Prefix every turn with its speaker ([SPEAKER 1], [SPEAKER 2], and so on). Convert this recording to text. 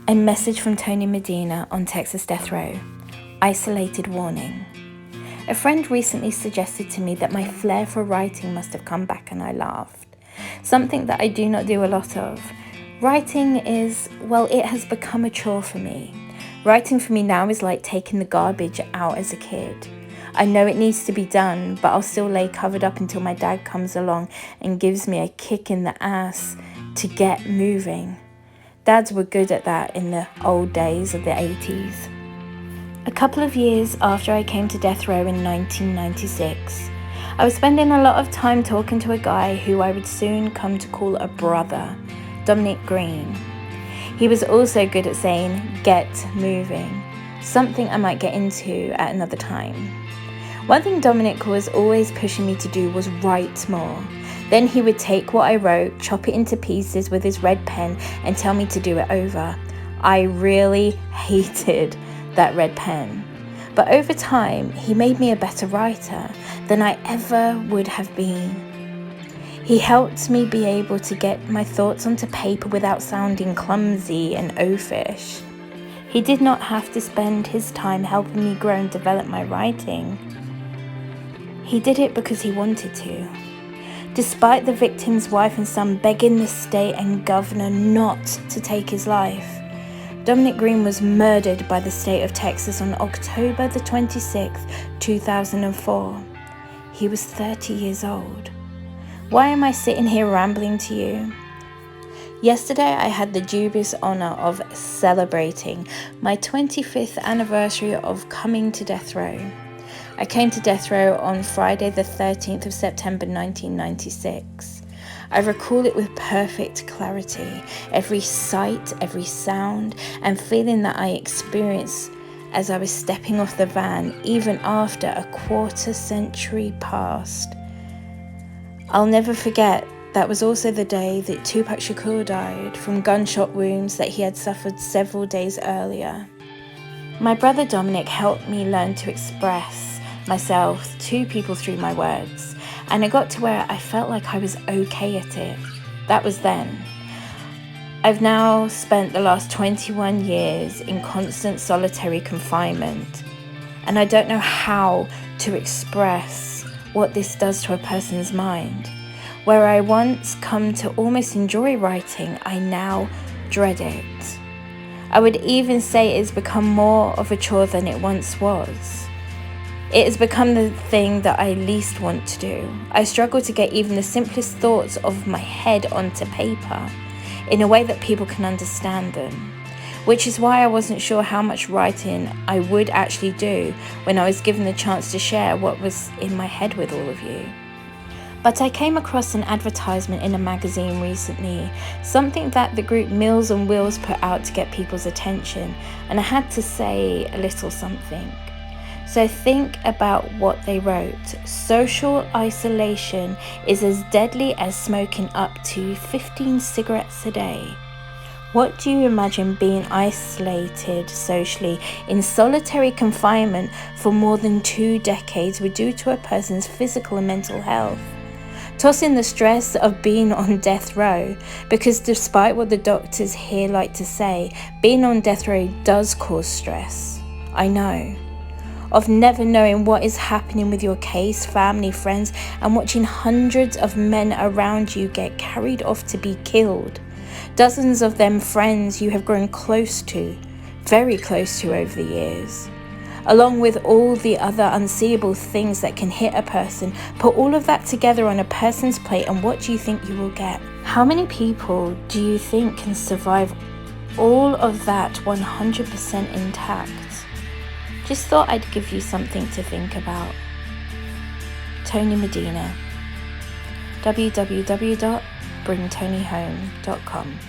[SPEAKER 1] A message from Tony Medina on Texas death row. Isolated warning. A friend recently suggested to me that my flair for writing must have come back, and I laughed. Something that I do not do a lot of. Writing it has become a chore for me. Writing for me now is like taking the garbage out as a kid. I know it needs to be done, but I'll still lay covered up until my dad comes along and gives me a kick in the ass to get moving. Dads were good at that in the old days of the 80s. A couple of years after I came to death row in 1996, I was spending a lot of time talking to a guy who I would soon come to call a brother, Dominic Green. He was also good at saying, "Get moving," something I might get into at another time. One thing Dominic was always pushing me to do was write more. Then he would take what I wrote, chop it into pieces with his red pen, and tell me to do it over. I really hated that red pen. But over time, he made me a better writer than I ever would have been. He helped me be able to get my thoughts onto paper without sounding clumsy and oafish. He did not have to spend his time helping me grow and develop my writing. He did it because he wanted to. Despite the victim's wife and son begging the state and governor not to take his life, Dominic Green was murdered by the state of Texas on October the 26th, 2004. He was 30 years old. Why am I sitting here rambling to you? Yesterday, I had the dubious honor of celebrating my 25th anniversary of coming to death row. I came to death row on Friday the 13th of September 1996. I recall it with perfect clarity, every sight, every sound, and feeling that I experienced as I was stepping off the van, even after a quarter century passed. I'll never forget that was also the day that Tupac Shakur died from gunshot wounds that he had suffered several days earlier. My brother Dominic helped me learn to express myself to people through my words, and it got to where I felt like I was okay at it. That was then. I've now spent the last 21 years in constant solitary confinement, and I don't know how to express what this does to a person's mind. Where I once come to almost enjoy writing, I now dread it. I would even say it has become more of a chore than it once was. It has become the thing that I least want to do. I struggle to get even the simplest thoughts of my head onto paper in a way that people can understand them, which is why I wasn't sure how much writing I would actually do when I was given the chance to share what was in my head with all of you. But I came across an advertisement in a magazine recently, something that the group Meals on Wheels put out to get people's attention, and I had to say a little something. So think about what they wrote. Social isolation is as deadly as smoking up to 15 cigarettes a day. What do you imagine being isolated socially in solitary confinement for more than 2 decades would do to a person's physical and mental health? Toss in the stress of being on death row, because despite what the doctors here like to say, being on death row does cause stress. I know. Of never knowing what is happening with your case, family, friends, and watching hundreds of men around you get carried off to be killed. Dozens of them friends you have grown close to, very close to over the years. Along with all the other unseeable things that can hit a person, put all of that together on a person's plate, and what do you think you will get? How many people do you think can survive all of that 100% intact? Just thought I'd give you something to think about. Tony Medina. www.BringTonyHome.com